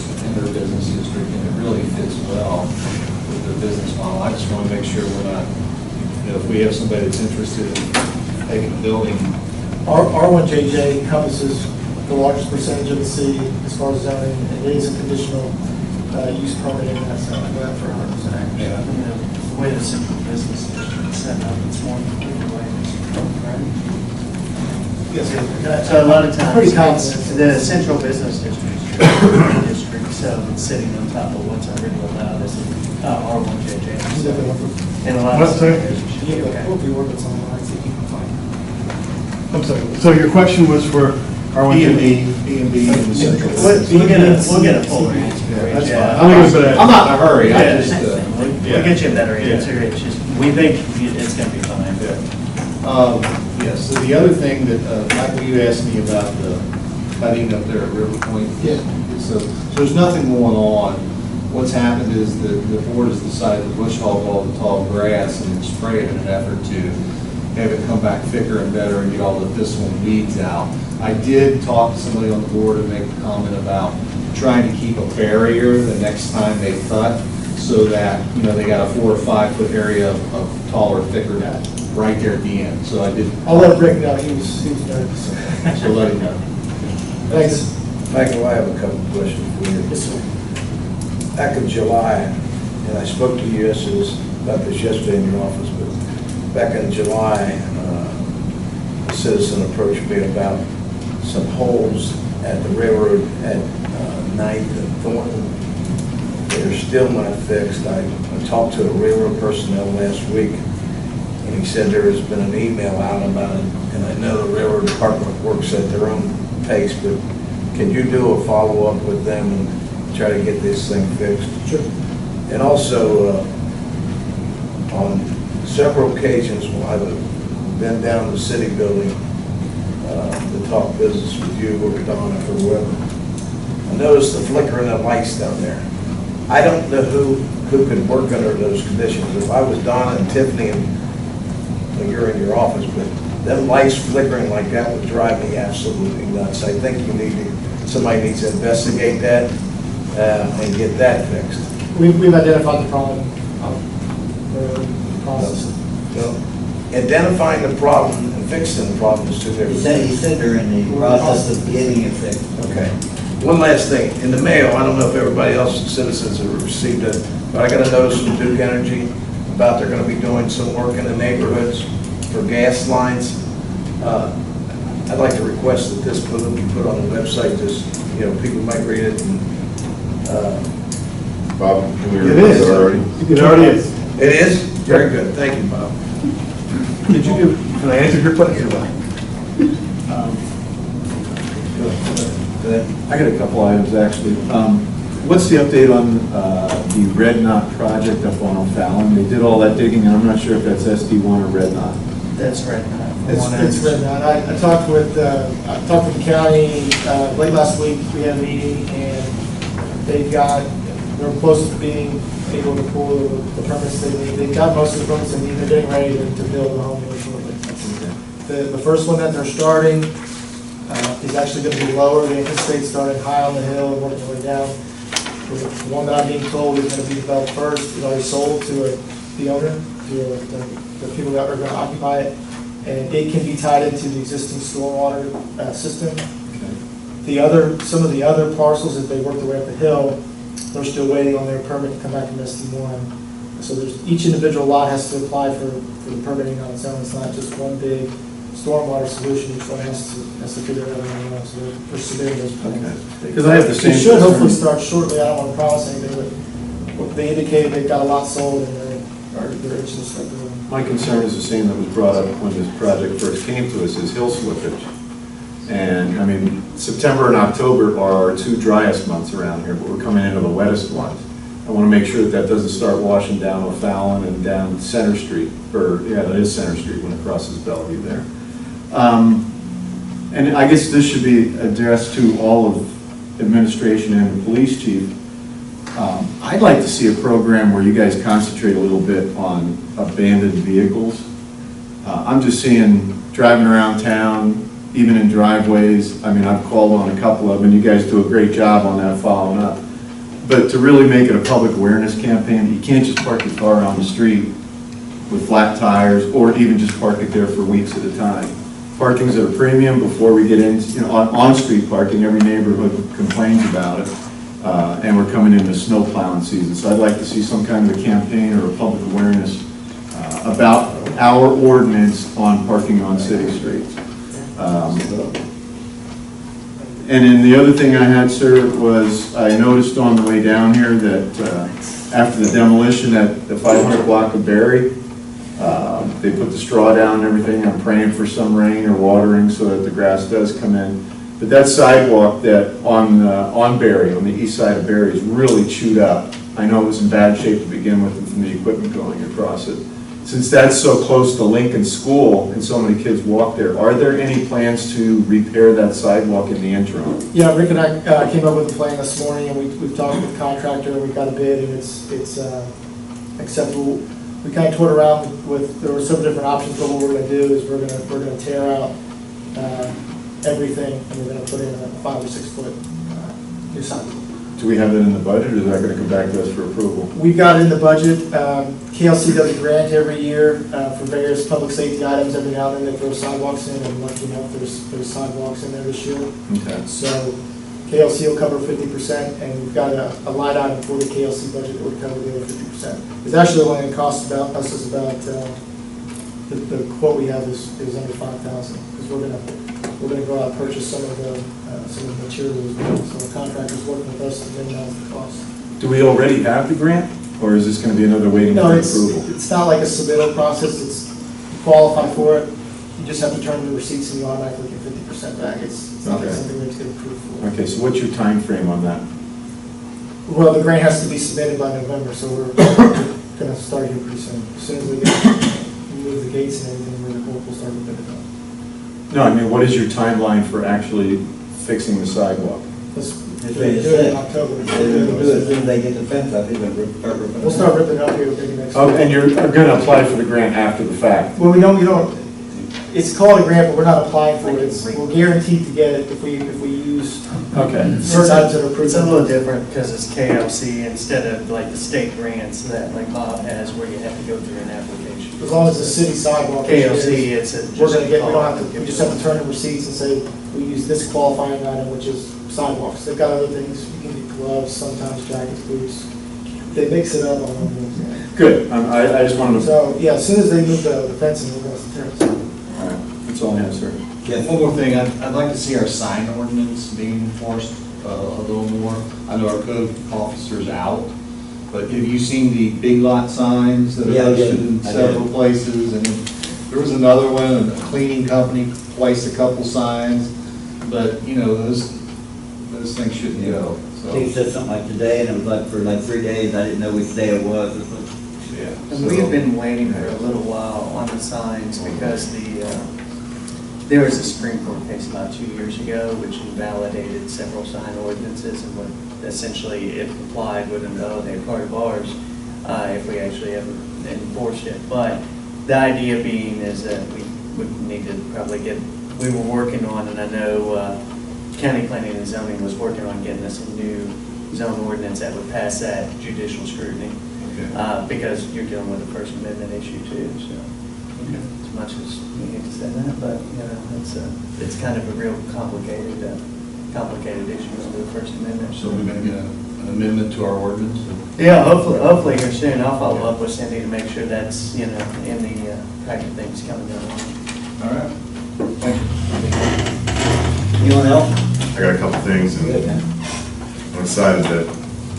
business district, and it really fits well with their business model. I just want to make sure we're not, you know, if we have somebody that's interested in taking a building. R1JJ encompasses the largest percentage of the city as far as zoning, and it is a conditional use permit in that zone, but for 100%. Yeah. The way the central business district is set up, it's more completely way right? Yes. So a lot of I'm pretty times, confident. the central business district is your district, so it's sitting on top of what's already allowed as R1JJ. And a lot of. We'll be working on that, see if you can find. I'm sorry, so your question was for B and B in the central. We'll get a fuller answer. Yeah, that's Yeah. fine. I'm not in a hurry, I Yeah. just, We'll get you a better answer, it's just, we think it's gonna be fine. Yes, so the other thing that, Michael, you asked me about the cutting up there at River Point. Yeah. So there's nothing going on. What's happened is the board has decided to bush hog all the tall grass and then spray it in an effort to have it come back thicker and better and get all the thistle and weeds out. I did talk to somebody on the board and make a comment about trying to keep a barrier the next time they cut, so that, you know, they got a 4 or 5 foot area of taller, thicker right there at the end. So I did. I'll let Rick know, he was nervous. So let him know. Thanks. Michael, I have a couple of questions for you. Yes, sir. Back in July, and I spoke to you about this yesterday in your office, but back in July, a citizen approached me about some holes at the railroad at 9th and Thornton. They're still not fixed. I talked to a railroad personnel last week, and he said there has been an email out about it, and I know the railroad department works at their own pace, but can you do a follow-up with them and try to get this thing fixed? Sure. And also, on several occasions when I've been down to the city building to talk business with you or Donna or whoever, I noticed the flickering of lights down there. I don't know who could work under those conditions. If I was Donna and Tiffany and well, you're in your office, but them lights flickering like that would drive me absolutely nuts. I think somebody needs to investigate that and get that fixed. We've identified the problem. Process. So, identifying the problem and fixing the problem is two different things. He said they're in the process of getting it fixed. Okay. One last thing. In the mail, I don't know if everybody else, citizens have received it, but I got a notice from Duke Energy about they're going to be doing some work in the neighborhoods for gas lines. I'd like to request that this will be put on the website, just, you know, people might read it. And, Bob, can we It request is. it already? It already is. It is? Very good. Thank you, Bob. Can I answer your question? Go ahead. I got a couple items, actually. What's the update on the Red Knot project up on O'Fallon? They did all that digging, and I'm not sure if that's SD1 or Red Knot. That's right. It's written out. I talked with the county, late last week, we had a meeting, and we're close to being able to pull the permits they need. They've got most of the permits they need, they're getting ready to build the home here shortly. The first one that they're starting is actually going to be lower. They anticipate starting high on the hill and working their way down. The one that I'm being told is going to be developed first, is already sold to the owner, to the people that are going to occupy it, and it can be tied into the existing stormwater system. Some of the other parcels, as they work their way up the hill, they're still waiting on their permit to come back from SD1. So each individual lot has to apply for the permitting on its own. It's not just one big stormwater solution. Each one has to figure it out on their own. So they're submitting those plans. Because I have the same. It should hopefully start shortly. I don't want to promise anything, but they indicated they've got a lot sold and they're itching to start doing. My concern is the same that was brought up when this project first came to us, is hill slippage. And, I mean, September and October are our two driest months around here, but we're coming into the wettest ones. I want to make sure that doesn't start washing down O'Fallon and down Center Street, that is Center Street when it crosses Bellevue there. And I guess this should be addressed to all of administration and the police chief. I'd like to see a program where you guys concentrate a little bit on abandoned vehicles. I'm just seeing, driving around town, even in driveways, I mean, I've called on a couple of them, and you guys do a great job on that following up. But to really make it a public awareness campaign, you can't just park your car on the street with flat tires, or even just park it there for weeks at a time. Parking's at a premium before we get in, on-street parking, every neighborhood complains about it. And we're coming into snow plowing season. So I'd like to see some kind of a campaign or a public awareness about our ordinance on parking on city streets. And then the other thing I had, sir, was I noticed on the way down here that after the demolition at the 500 block of Berry, they put the straw down and everything. I'm praying for some rain or watering so that the grass does come in. But that sidewalk that on Berry, on the east side of Berry, is really chewed up. I know it was in bad shape to begin with from the equipment going across it. Since that's so close to Lincoln School and so many kids walk there, are there any plans to repair that sidewalk in the interim? Yeah, Rick and I came up with a plan this morning, and we've talked with the contractor, and we got a bid, and it's acceptable. We kind of toured around there were some different options, but what we're going to do is we're going to tear out everything, and we're going to put in a 5 or 6 foot new sidewalk. Do we have that in the budget, or is that going to come back to us for approval? We've got it in the budget. KLC does a grant every year for various public safety items. Every now and then they throw sidewalks in, and lucky enough there's sidewalks in there this year. Okay. So KLC will cover 50%, and we've got a line item for the KLC budget that would cover the other 50%. It's actually only going to cost us is about the quote we have is under $5,000, because we're going to go out and purchase some of the materials. So the contractor's working with us to minimize the cost. Do we already have the grant, or is this going to be another waiting for approval? It's not like a submittal process. It's you qualify for it. You just have to turn the receipts and you automatically get 50% back. It's not like something we have to get approved for. Okay, so what's your time frame on that? Well, the grant has to be submitted by November, so we're going to start here pretty soon. As soon as we move the gates and everything, we'll start with it. No, I mean, what is your timeline for actually fixing the sidewalk? We'll do it in October. They do it as soon as they get the fence up, We'll start ripping it up here maybe next Oh, week. and you're going to apply for the grant after the fact? Well, you don't, it's called a grant, but we're not applying for it. We're guaranteed to get it if we use certain items that are approved. It's a little different because it's KLC instead of like the state grants that like Bob has where you have to go through an application. As long as the city sidewalk. KLC, it's a. We just have to turn in receipts and say, we use this qualifying item, which is sidewalks. They've got other things, you can get gloves, sometimes jackets, boots. They mix it up on them. Good, I just wanted to. So, yeah, as soon as they move the fencing, we're going to tear it. All right, that's all I have, sir. Yeah, one more thing, I'd like to see our sign ordinance being enforced a little more. I know our code officer's out, but have you seen the big lot signs that are posted in several places? And there was another one, a cleaning company placed a couple signs, but you know, those things shouldn't go. They said something like today, and it was like for like 3 days, I didn't know which day it was. It was And we have been waiting for a little while on the signs because there was a Supreme Court case about 2 years ago which invalidated several sign ordinances and would essentially, if applied, would invalidate part of ours if we actually ever enforced it. But the idea being is that we would need to probably we were working on, and I know County Planning and Zoning was working on getting us a new zone ordinance that would pass that judicial scrutiny. Because you're dealing with a First Amendment issue too, so as much as we hate to say that, but you know, it's kind of a real complicated issue under the First Amendment. So we're going to get an amendment to our ordinance? Yeah, hopefully here soon. I'll follow up with Cindy to make sure that's, you know, in the pack of things coming down. All right. Thank you. Anyone else? I got a couple things, and I'm excited that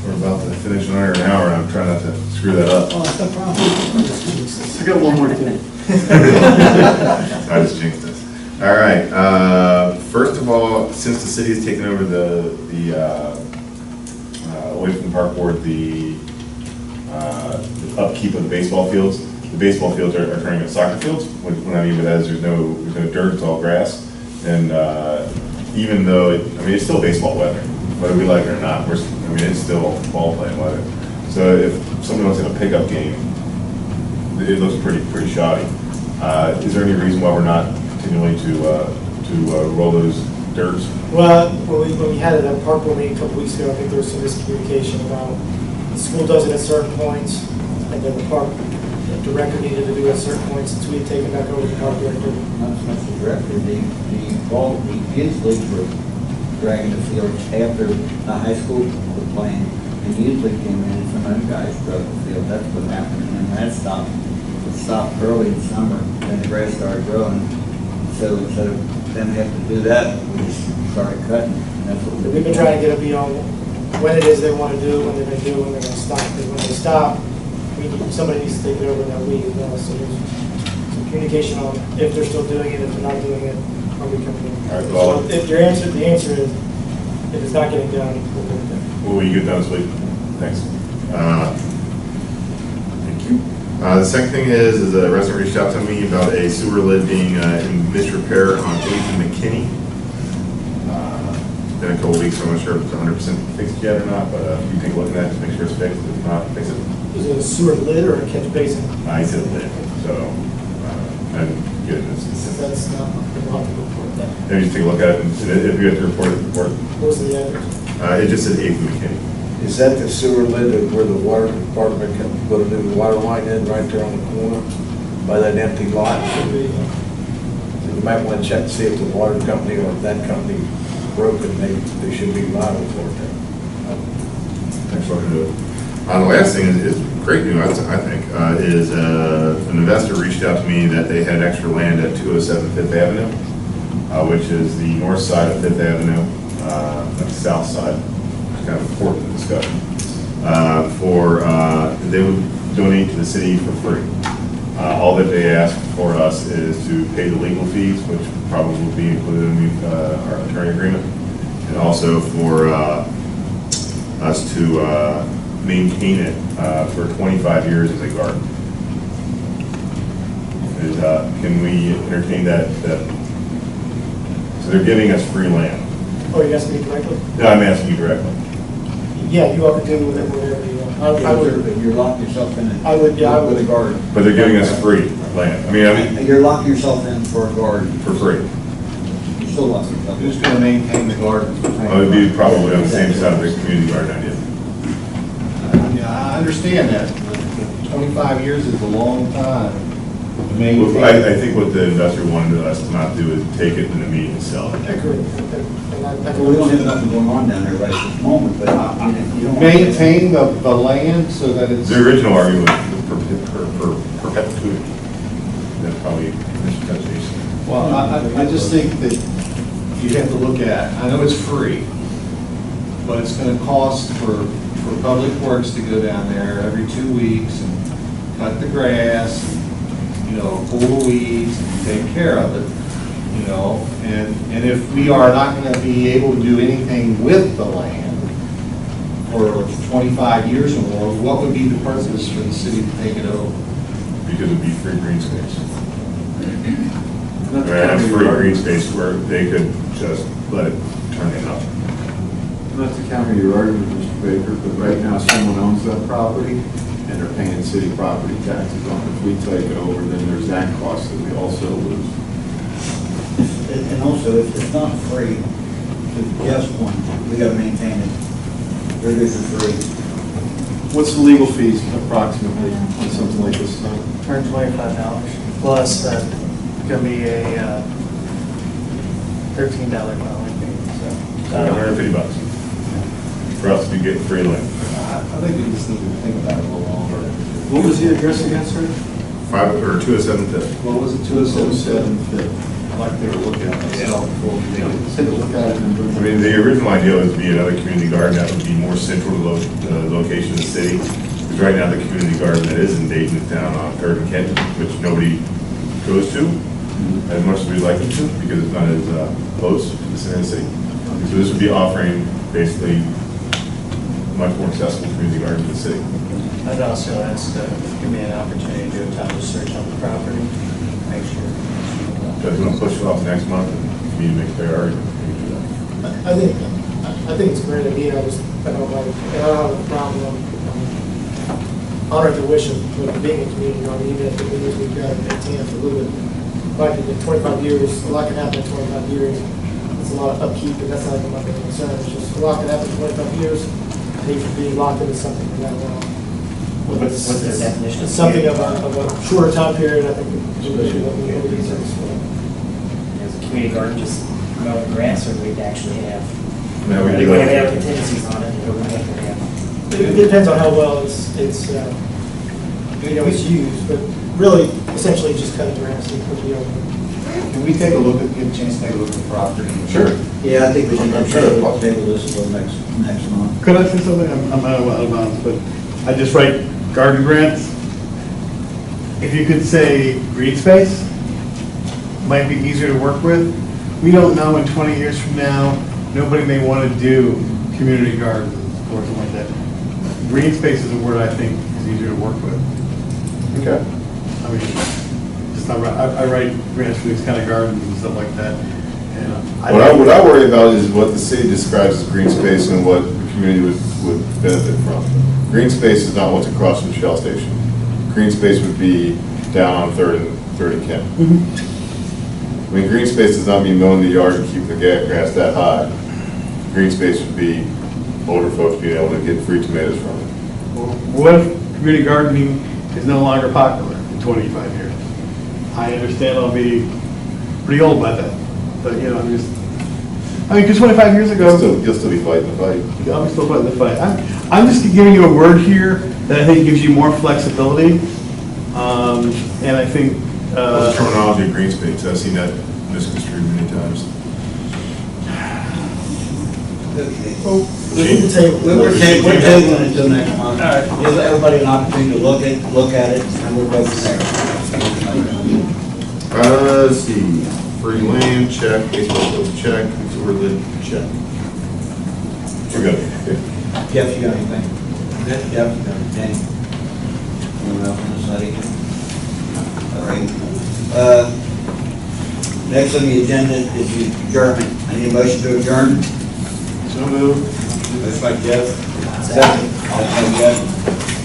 we're about to finish in under an hour, and I'm trying not to screw that up. Oh, that's no problem. I got one more thing. I just jinxed us. All right. First of all, since the city has taken over the away from the park board, the upkeep of the baseball fields are turning into soccer fields. What I mean by that is there's no dirt, it's all grass. And even though it's still baseball weather, whether we like it or not, it's still ball playing weather. So if someone wants to have a pickup game, it looks pretty shoddy. Is there any reason why we're not continuing to roll those dirts? Well, when we had it at park board meeting a couple weeks ago, I think there was some miscommunication about the school does it at certain points, and then the park director needed to do it at certain points, since we had taken back over the park director. Not so much the director, the kids leagues were dragging the field after the high school was playing, and usually came in and some other guys drug the field. That's what happened, and that stopped. It stopped early in summer, then the grass started growing. So instead of them having to do that, we just started cutting, and that's what We've been trying to get a beat on when it is they want to do it, when they're going to do it, when they're going to stop. Because when they stop, somebody needs to take it over that week as well. So there's some communication on if they're still doing it, if they're not doing it, are we coming in? All right, well, so if the answer is, if it's not getting done, we'll get it done. Will you get done this week? Thanks. Thank you. The second thing is a resident reached out to me about a sewer lid being in disrepair on 8th and McKinney. Been a couple weeks, so I'm not sure if it's 100% fixed yet or not, but you can take a look at that to make sure it's fixed. If not, fix it. Is it a sewer lid or a catch basin? I said lid, so and good. That's not, we'll have to report that. Maybe just take a look at it, and if you have to report it, report it. What was the address? It just said 8th and McKinney. Is that the sewer lid where the water department can put a new water line in right there on the corner by that empty lot? You might want to check to see if the water company or if that company broke it, they should be liable for it. Thanks for looking into it. The last thing is great news, I think, is an investor reached out to me that they had extra land at 207 Fifth Avenue, which is the north side of Fifth Avenue, not the south side. It's kind of important discussion. They would donate to the city for free. All that they ask for us is to pay the legal fees, which probably will be included in our attorney agreement, and also for us to maintain it for 25 years as a garden. Can we entertain that? So they're giving us free land. Oh, you're asking me directly? No, I'm asking you directly. Yeah, you ought to do with it whatever you want. I would. You're locking yourself in I would, yeah, I would. with a garden. But they're giving us free land. I mean, You're locking yourself in for a garden. for free. You're still locking yourself in. Who's going to maintain the garden? It would be probably on the same side of the community garden idea. Yeah, I understand that. 25 years is a long time to maintain. Well, I think what the investor wanted us to not do is take it and immediately sell it. I agree. Well, we don't have nothing going on down there right at this moment, but you don't. Maintain the land so that it's. The original argument was for perpetuity. That's probably misconception. Well, I just think that you have to look at, I know it's free, but it's going to cost for Public Works to go down there every 2 weeks and cut the grass, pull the weeds, and take care of it, and if we are not going to be able to do anything with the land, for 25 years or more, what would be the purpose for the city to take it over? Because it'd be free green space. That's free green space where they could just let it turn it up. Not to counter your argument, Mr. Baker, but right now someone owns that property and they're paying city property taxes on it. If we take it over, then there's that cost that we also lose. And also, if it's not free, to Jeff's point, we gotta maintain it. They're good for free. What's the legal fees approximately on something like this? $125 plus gonna be a $13 filing fee. So $150 for us to get free land. I think we just need to think about it a little longer. What was the address again, sir? 207 Fifth. What was it, 207 Fifth? Like they were looking at myself before we did it. Take a look at it and bring it. I mean, the original idea was to be another community garden that would be more central to the location of the city. Because right now, the community garden that is in Dayton is down on 3rd and Kent, which nobody goes to as much as we'd like them to, because it's not as close to the center of the city. So this would be offering basically much more accessible community garden to the city. I'd also ask to give me an opportunity to do a title search on the property, make sure. Judge, you want to push it off next month and me to make a fair argument? We can do that. I think it's a great idea. I don't have a problem honoring the wish of being a community garden, even if it means we've got to maintain it for a little bit. Like in 25 years, a lot can happen in 25 years. It's a lot of upkeep, and that's not even my big concern. It's just a lot can happen in 25 years. They should be locked into something for that long. What's the definition? It's something of a shorter time period. I think especially what we hold these things for. As a community garden, just mowing grass, or we'd actually have, No, we we do would that. have contingencies on it, or we would have to have. It depends on how well it's used, but really, essentially just cutting grass and putting it over. Can we take a look at, get a chance to take a look at the property? Sure. Yeah, I think we should, I'm sure we'll table this until next month. Could I say something? I'm out of bounds, but I just write garden grants. If you could say green space, might be easier to work with. We don't know in 20 years from now, nobody may want to do community gardens or something like that. Green space is a word I think is easier to work with. Okay. I mean, just not, I write grants for these kind of gardens and stuff like that. And What I worry about is what the city describes as green space and what the community would benefit from. Green space is not what's across from Shell Station. Green space would be down on 3rd and Kent. I mean, green space does not mean mowing the yard and keeping the grass that high. Green space would be older folks being able to get free tomatoes from it. What if community gardening is no longer popular in 25 years? I understand I'll be pretty old by then, but you know, I mean, because 25 years ago, You'll still be fighting the fight. I'm still fighting the fight. I'm just giving you a word here that I think gives you more flexibility, and I think. What's the terminology of green space? I've seen that misconstrued many times. We're tabling it until next month. Give everybody an opportunity to look at it, and we'll go from there. Let's see, free land, check, baseball field, check, sewer lid, check. We're good. Jeff, you got anything? Good, Jeff, you got anything? Anyone else on the study? All right. Next on the agenda is adjournment. I need a motion to adjourn. So moved. Motion by Jeff. Second.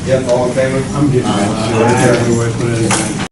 Jeff, all in favor? I'm getting.